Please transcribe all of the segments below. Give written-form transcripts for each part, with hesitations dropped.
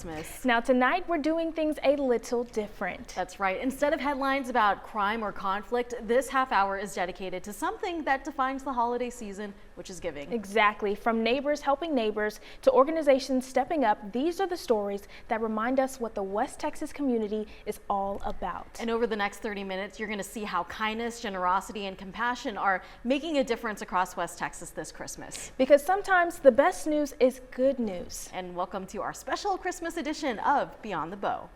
Christmas. Now tonight we're doing things a little different. That's right. Instead of headlines about crime or conflict, this half hour is dedicated to something that defines the holiday season, which is giving. Exactly. From neighbors helping neighbors to organizations stepping up, these are the stories that remind us what the West Texas community is all about. And over the next 30 minutes, you're going to see how kindness, generosity, and compassion are making a difference across West Texas this Christmas. Because sometimes the best news is good news. And welcome to our special Christmas edition of Beyond the Bow.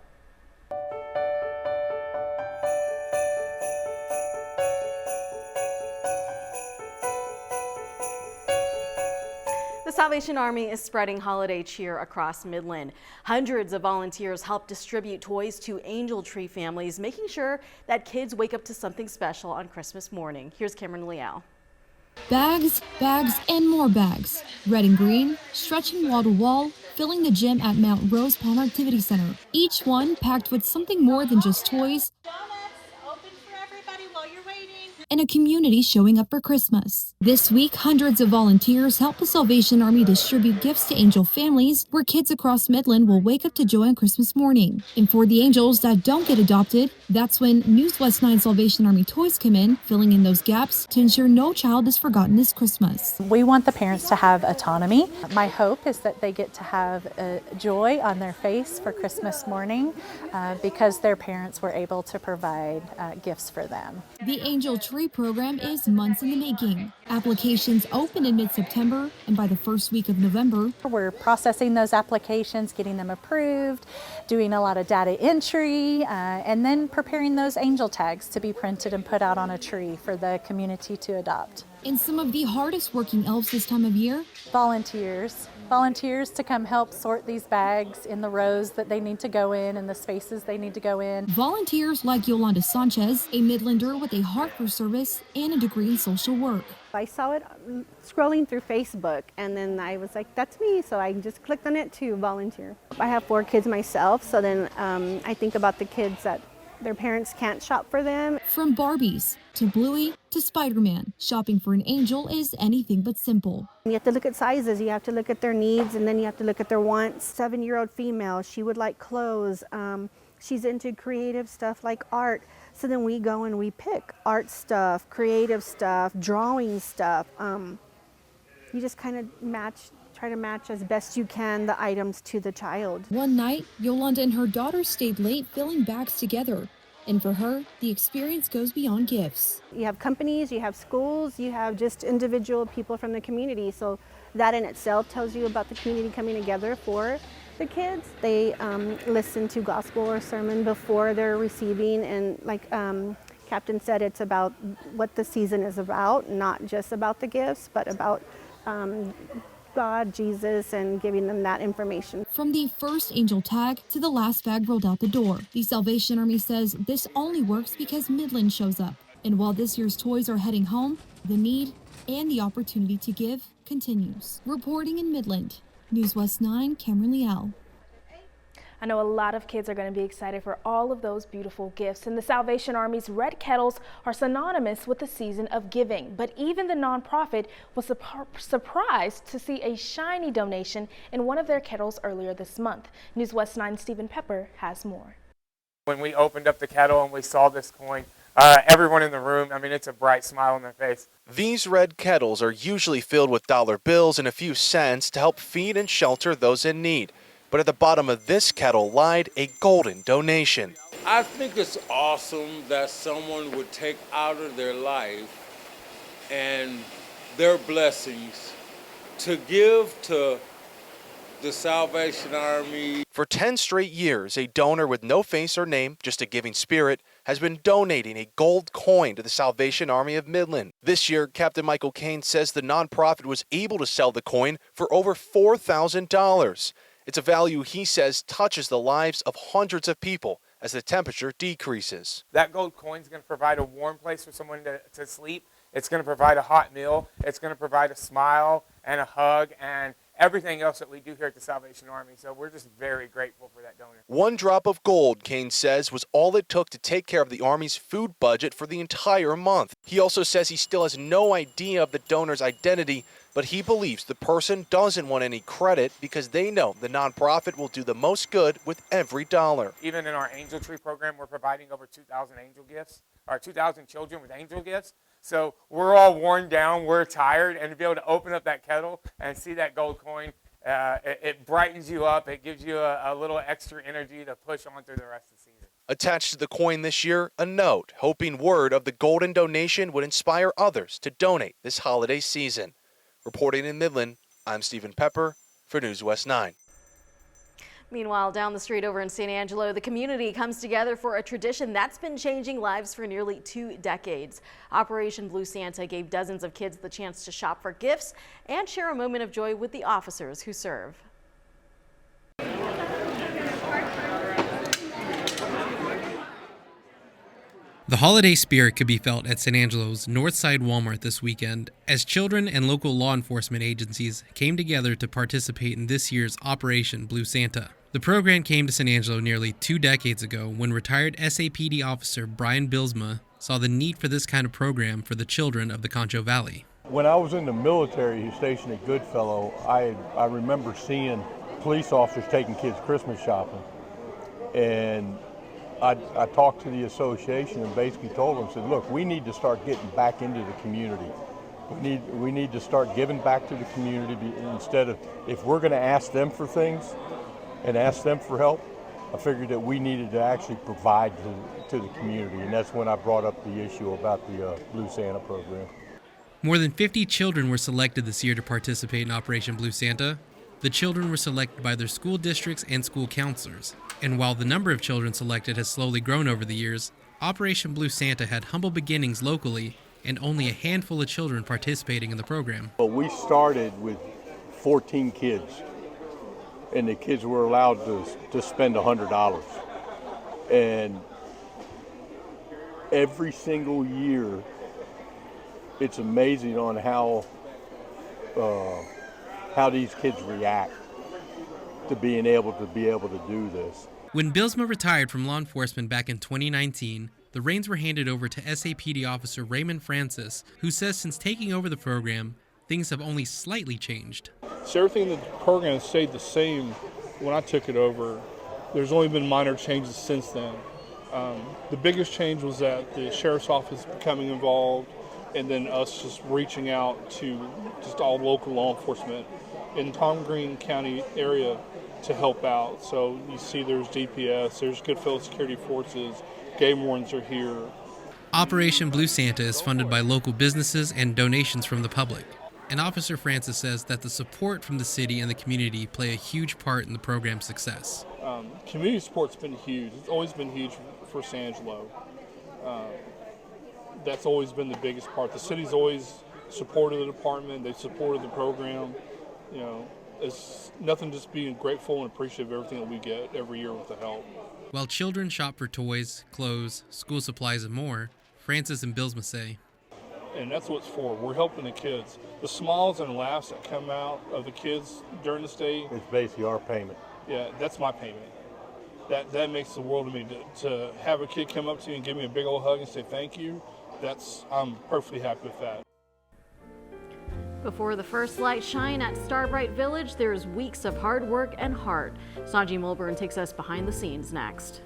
The Salvation Army is spreading holiday cheer across Midland. Hundreds of volunteers help distribute toys to Angel Tree families, making sure that kids wake up to something special on Christmas morning. Here's Cameron Leal. Bags, bags, and more bags. Red and green, stretching wall to wall, filling the gym at Mount Rose Palm Activity Center. Each one packed with something more than just toys and a community showing up for Christmas. This week, hundreds of volunteers help the Salvation Army distribute gifts to Angel families where kids across Midland will wake up to joy on Christmas morning. And for the Angels that don't get adopted, that's when News West 9 Salvation Army toys come in, filling in those gaps to ensure no child is forgotten this Christmas. We want the parents to have autonomy. My hope is that they get to have joy on their face for Christmas morning because their parents were able to provide gifts for them. The Angel Tree program is months in the making. Applications open in mid-September, and by the first week of November, we're processing those applications, getting them approved, doing a lot of data entry, and then preparing those angel tags to be printed and put out on a tree for the community to adopt. And some of the hardest working elves this time of year? Volunteers to come help sort these bags in the rows that they need to go in and the spaces they need to go in. Volunteers like Yolanda Sanchez, a Midlander with a heart for service and a degree in social work. I saw it scrolling through Facebook, and then I was like, that's me, so I just clicked on it to volunteer. I have 4 kids myself, so then I think about the kids that their parents can't shop for them. From Barbies to Bluey to Spider-Man, shopping for an angel is anything but simple. You have to look at sizes, you have to look at their needs, and then you have to look at their wants. 7-year-old female, she would like clothes. She's into creative stuff like art. So then we go and we pick art stuff, creative stuff, drawing stuff. You just kind of try to match as best you can the items to the child. One night, Yolanda and her daughter stayed late filling bags together. And for her, the experience goes beyond gifts. You have companies, you have schools, you have just individual people from the community. So that in itself tells you about the community coming together for the kids. They listen to gospel or sermon before they're receiving, and like Captain said, it's about what the season is about, not just about the gifts, but about God, Jesus, and giving them that information. From the first angel tag to the last bag rolled out the door, the Salvation Army says this only works because Midland shows up. And while this year's toys are heading home, the need and the opportunity to give continues. Reporting in Midland, News West 9, Cameron Leal. I know a lot of kids are going to be excited for all of those beautiful gifts, and the Salvation Army's red kettles are synonymous with the season of giving. But even the nonprofit was surprised to see a shiny donation in one of their kettles earlier this month. News West 9 Stephen Pepper has more. When we opened up the kettle and we saw this coin, everyone in the room, I mean, it's a bright smile on their face. These red kettles are usually filled with dollar bills and a few cents to help feed and shelter those in need. But at the bottom of this kettle lied a golden donation. I think it's awesome that someone would take out of their life and their blessings to give to the Salvation Army. For 10 straight years, a donor with no face or name, just a giving spirit, has been donating a gold coin to the Salvation Army of Midland. This year, Captain Michael Kane says the nonprofit was able to sell the coin for over $4,000. It's a value he says touches the lives of hundreds of people as the temperature decreases. That gold coin is going to provide a warm place for someone to sleep. It's going to provide a hot meal. It's going to provide a smile and a hug and everything else that we do here at the Salvation Army. So we're just very grateful for that donor. One drop of gold, Kane says, was all it took to take care of the Army's food budget for the entire month. He also says he still has no idea of the donor's identity, But he believes the person doesn't want any credit because they know the nonprofit will do the most good with every dollar. Even in our Angel Tree program, we're providing over 2,000 angel gifts, or 2,000 children with angel gifts. So we're all worn down, we're tired, and to be able to open up that kettle and see that gold coin, it brightens you up. It gives you a little extra energy to push on through the rest of the season. Attached to the coin this year, a note hoping word of the golden donation would inspire others to donate this holiday season. Reporting in Midland, I'm Stephen Pepper for News West 9. Meanwhile, down the street over in San Angelo, the community comes together for a tradition that's been changing lives for nearly 2 decades. Operation Blue Santa gave dozens of kids the chance to shop for gifts and share a moment of joy with the officers who serve. The holiday spirit could be felt at San Angelo's Northside Walmart this weekend as children and local law enforcement agencies came together to participate in this year's Operation Blue Santa. The program came to San Angelo nearly 2 decades ago when retired SAPD officer Brian Bilsma saw the need for this kind of program for the children of the Concho Valley. When I was in the military stationed at Goodfellow, I remember seeing police officers taking kids Christmas shopping, and I talked to the association and basically told them, said, look, we need to start getting back into the community. We need to start giving back to the community instead of, if we're going to ask them for things and ask them for help, I figured that we needed to actually provide to the community, and that's when I brought up the issue about the Blue Santa program. More than 50 children were selected this year to participate in Operation Blue Santa. The children were selected by their school districts and school counselors. And while the number of children selected has slowly grown over the years, Operation Blue Santa had humble beginnings locally and only a handful of children participating in the program. Well, we started with 14 kids, and the kids were allowed to spend $100. And every single year, it's amazing on how these kids react to being able to do this. When Bilsma retired from law enforcement back in 2019, the reins were handed over to SAPD officer Raymond Francis, who says since taking over the program, things have only slightly changed. So everything in the program has stayed the same when I took it over. There's only been minor changes since then. The biggest change was that the sheriff's office becoming involved, and then us just reaching out to just all local law enforcement in Tom Green County area to help out. So you see there's DPS, there's Goodfellow Security Forces, game wardens are here. Operation Blue Santa is funded by local businesses and donations from the public. And Officer Francis says that the support from the city and the community play a huge part in the program's success. Community support's been huge. It's always been huge for San Angelo. That's always been the biggest part. The city's always supported the department. They've supported the program. You know, it's nothing, just being grateful and appreciative of everything that we get every year with the help. While children shop for toys, clothes, school supplies, and more, Francis and Bilsma say, and that's what it's for. We're helping the kids. The smiles and laughs that come out of the kids during this day, It's basically our payment. yeah, that's my payment. That makes the world to me. To have a kid come up to you and give me a big old hug and say thank you, I'm perfectly happy with that. Before the first light shine at Starbright Village, there's weeks of hard work and heart. Sanji Mulburn takes us behind the scenes next.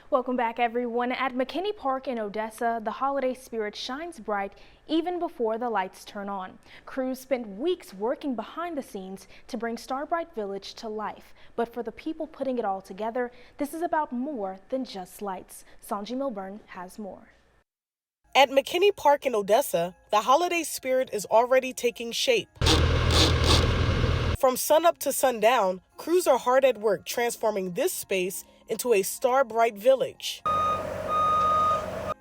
Welcome back, everyone. At McKinney Park in Odessa, the holiday spirit shines bright even before the lights turn on. Crews spent weeks working behind the scenes to bring Starbright Village to life. But for the people putting it all together, this is about more than just lights. Sanji Milburn has more. At McKinney Park in Odessa, the holiday spirit is already taking shape. From sunup to sundown, crews are hard at work transforming this space into a Starbright Village.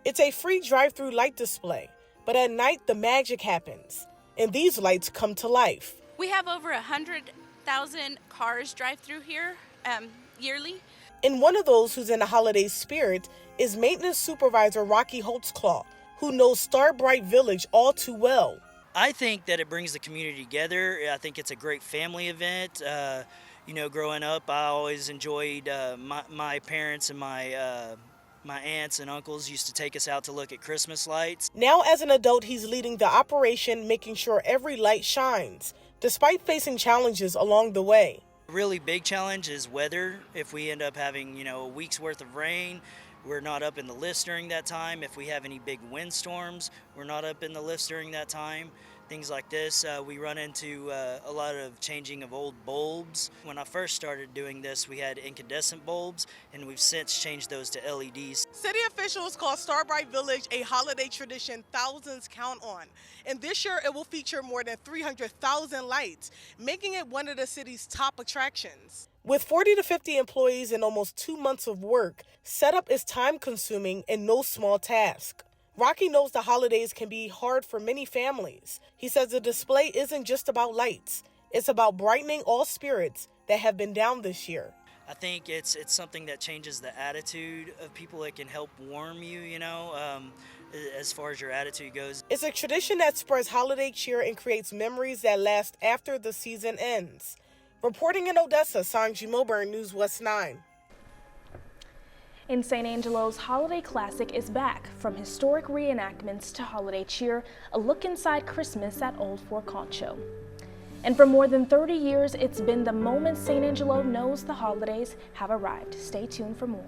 It's a free drive-through light display, but at night the magic happens, and these lights come to life. We have over 100,000 cars drive through here yearly. And one of those who's in the holiday spirit is maintenance supervisor Rocky Holtzclaw, who knows Starbright Village all too well. I think that it brings the community together. I think it's a great family event. You know, growing up, I always enjoyed my parents and my aunts and uncles used to take us out to look at Christmas lights. Now as an adult, he's leading the operation, making sure every light shines, despite facing challenges along the way. A really big challenge is weather. If we end up having, a week's worth of rain, we're not up in the lifts during that time. If we have any big windstorms, we're not up in the lifts during that time. Things like this, we run into a lot of changing of old bulbs. When I first started doing this, we had incandescent bulbs, and we've since changed those to LEDs. City officials call Starbright Village a holiday tradition thousands count on. And this year, it will feature more than 300,000 lights, making it one of the city's top attractions. With 40 to 50 employees and almost 2 months of work, setup is time-consuming and no small task. Rocky knows the holidays can be hard for many families. He says the display isn't just about lights. It's about brightening all spirits that have been down this year. I think it's something that changes the attitude of people. It can help warm you, as far as your attitude goes. It's a tradition that spreads holiday cheer and creates memories that last after the season ends. Reporting in Odessa, Sanji Milburn, News West 9. In St. Angelo's, Holiday Classic is back. From historic reenactments to holiday cheer, a look inside Christmas at Old Fort Concho. And for more than 30 years, it's been the moment St. Angelo knows the holidays have arrived. Stay tuned for more.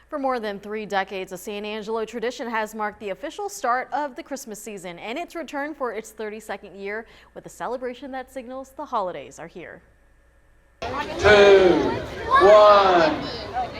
For more than 3 decades, a San Angelo tradition has marked the official start of the Christmas season and its return for its 32nd year with a celebration that signals the holidays are here. 2, one.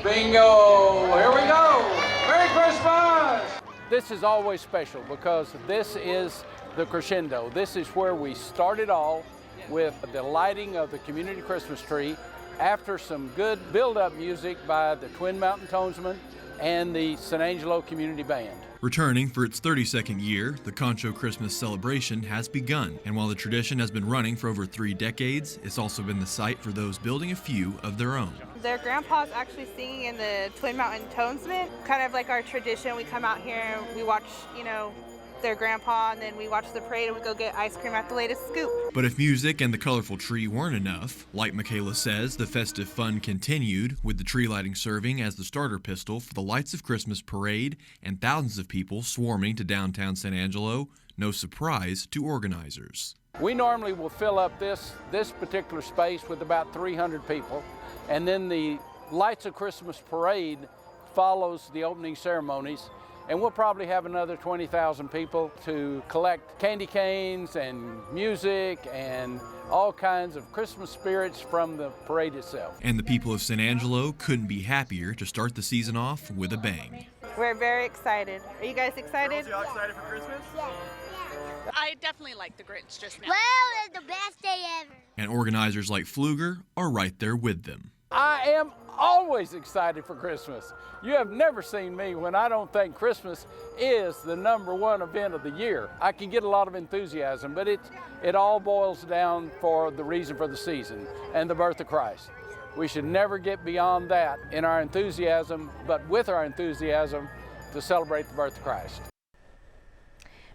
Bingo. Here we go. Merry Christmas. This is always special because this is the crescendo. This is where we started all with the lighting of the community Christmas tree after some good build-up music by the Twin Mountain Tonesmen and the San Angelo Community Band. Returning for its 32nd year, the Concho Christmas celebration has begun, and while the tradition has been running for over 3 decades, it's also been the site for those building a few of their own. Their grandpa's actually singing in the Twin Mountain Tonesmen, kind of like our tradition. We come out here, we watch, their grandpa, and then we watch the parade and we go get ice cream at the latest scoop. But if music and the colorful tree weren't enough, like Michaela says, the festive fun continued, with the tree lighting serving as the starter pistol for the Lights of Christmas parade and thousands of people swarming to downtown San Angelo, no surprise to organizers. We normally will fill up this particular space with about 300 people, and then the Lights of Christmas parade follows the opening ceremonies. And we'll probably have another 20,000 people to collect candy canes and music and all kinds of Christmas spirits from the parade itself. And the people of San Angelo couldn't be happier to start the season off with a bang. We're very excited. Are you guys excited? Girls, y'all excited for Christmas? Yeah. I definitely like the Grinch just now. Well, it's the best day ever. And organizers like Pfluger are right there with them. I am always excited for Christmas. You have never seen me when I don't think Christmas is the #1 event of the year. I can get a lot of enthusiasm, but it all boils down for the reason for the season and the birth of Christ. We should never get beyond that in our enthusiasm, but with our enthusiasm to celebrate the birth of Christ.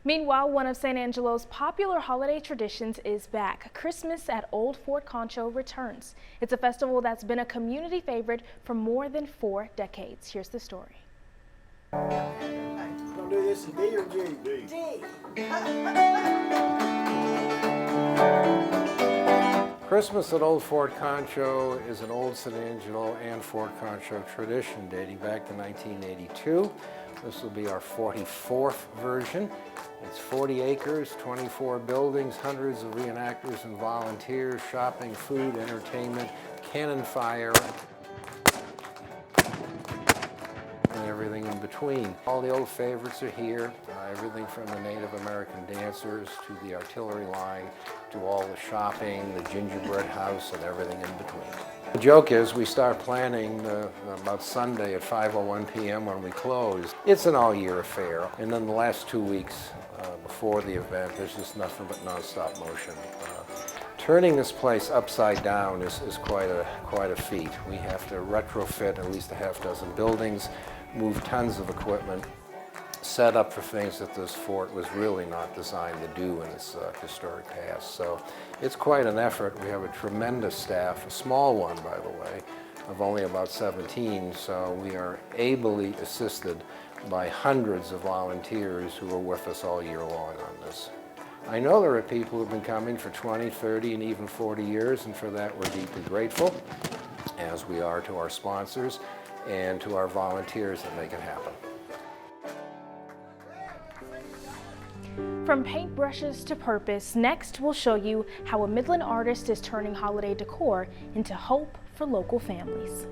Meanwhile, one of San Angelo's popular holiday traditions is back. Christmas at Old Fort Concho returns. It's a festival that's been a community favorite for more than 4 decades. Here's the story. Gonna do this in D or G? D. Christmas at Old Fort Concho is an old San Angelo and Fort Concho tradition dating back to 1982. This will be our 44th version. It's 40 acres, 24 buildings, hundreds of reenactors and volunteers, shopping, food, entertainment, cannon fire, and everything in between. All the old favorites are here, everything from the Native American dancers to the artillery line to all the shopping, the gingerbread house, and everything in between. The joke is we start planning about Sunday at 5:01 p.m. when we close. It's an all-year affair, and then the last 2 weeks before the event, there's just nothing but non-stop motion. Turning this place upside down is quite a feat. We have to retrofit at least a half dozen buildings, move tons of equipment, set up for things that this fort was really not designed to do in its historic past. So it's quite an effort. We have a tremendous staff, a small one by the way, of only about 17, so we are ably assisted by hundreds of volunteers who are with us all year long on this. I know there are people who have been coming for 20, 30, and even 40 years, and for that we're deeply grateful, as we are to our sponsors and to our volunteers that make it happen. From paintbrushes to purpose, next we'll show you how a Midland artist is turning holiday decor into hope for local families.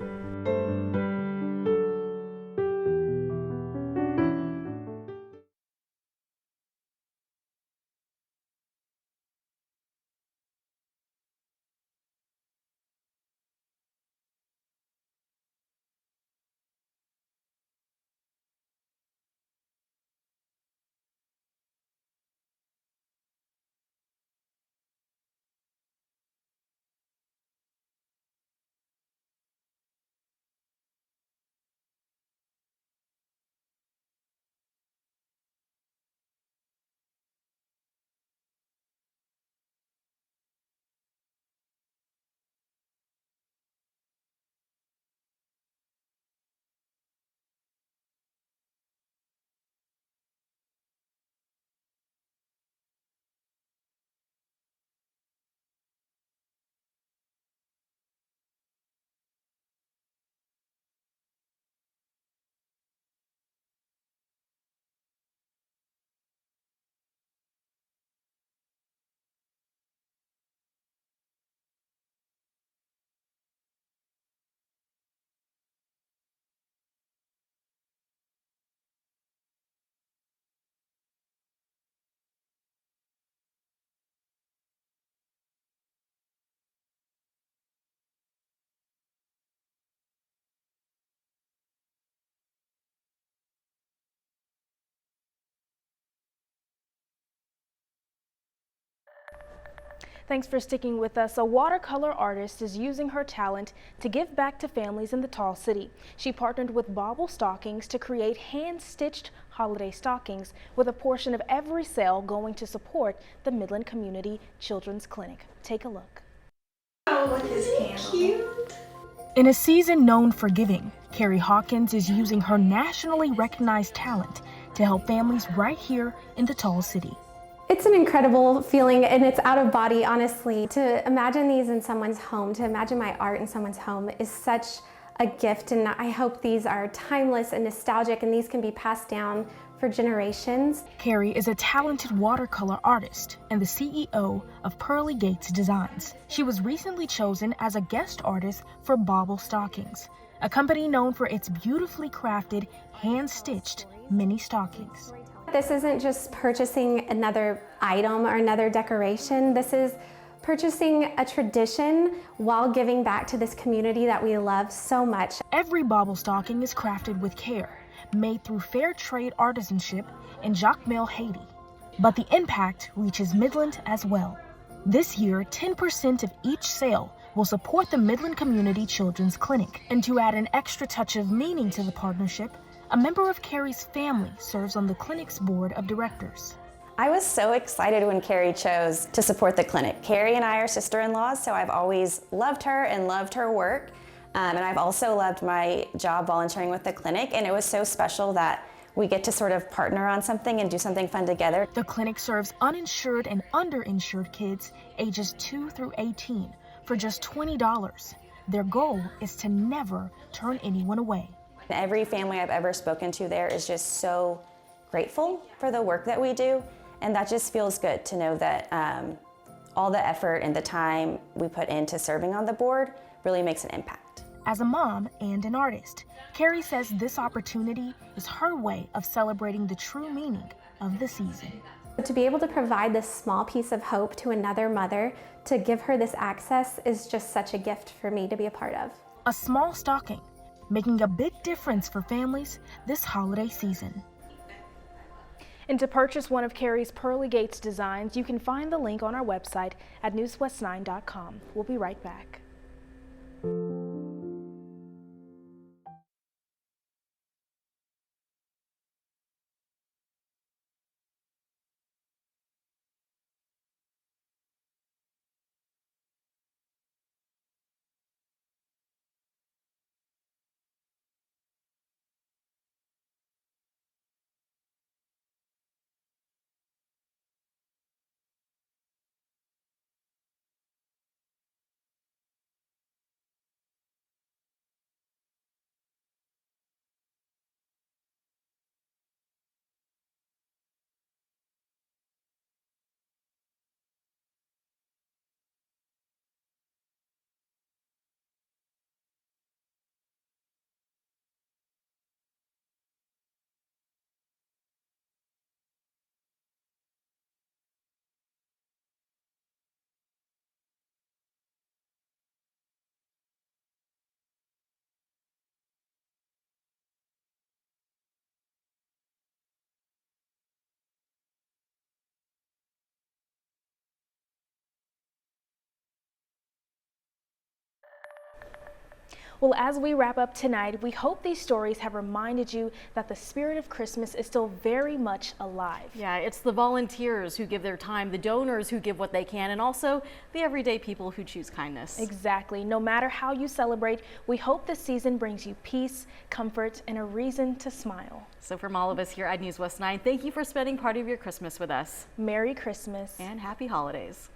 Thanks for sticking with us. A watercolor artist is using her talent to give back to families in the Tall City. She partnered with Bauble Stockings to create hand-stitched holiday stockings, with a portion of every sale going to support the Midland Community Children's Clinic. Take a look. Oh, look at his candle. Cute. In a season known for giving, Carrie Hawkins is using her nationally recognized talent to help families right here in the Tall City. It's an incredible feeling, and it's out of body, honestly. To imagine these in someone's home, to imagine my art in someone's home is such a gift, and I hope these are timeless and nostalgic, and these can be passed down for generations. Carrie is a talented watercolor artist and the CEO of Pearly Gates Designs. She was recently chosen as a guest artist for Bauble Stockings, a company known for its beautifully crafted, hand-stitched mini stockings. This isn't just purchasing another item or another decoration. This is purchasing a tradition while giving back to this community that we love so much. Every Bauble stocking is crafted with care, made through fair trade artisanship in Jacmel, Haiti. But the impact reaches Midland as well. This year, 10% of each sale will support the Midland Community Children's Clinic. And to add an extra touch of meaning to the partnership, a member of Carrie's family serves on the clinic's board of directors. I was so excited when Carrie chose to support the clinic. Carrie and I are sister-in-laws, so I've always loved her and loved her work. And I've also loved my job volunteering with the clinic, and it was so special that we get to sort of partner on something and do something fun together. The clinic serves uninsured and underinsured kids ages 2 through 18 for just $20. Their goal is to never turn anyone away. Every family I've ever spoken to there is just so grateful for the work that we do, and that just feels good to know that all the effort and the time we put into serving on the board really makes an impact. As a mom and an artist, Carrie says this opportunity is her way of celebrating the true meaning of the season. To be able to provide this small piece of hope to another mother, to give her this access, is just such a gift for me to be a part of. A small stocking, making a big difference for families this holiday season. And to purchase one of Carrie's Pearly Gates designs, you can find the link on our website at newswest9.com. We'll be right back. Well, as we wrap up tonight, we hope these stories have reminded you that the spirit of Christmas is still very much alive. Yeah, it's the volunteers who give their time, the donors who give what they can, and also the everyday people who choose kindness. Exactly. No matter how you celebrate, we hope this season brings you peace, comfort, and a reason to smile. So from all of us here at News West 9, thank you for spending part of your Christmas with us. Merry Christmas. And happy holidays.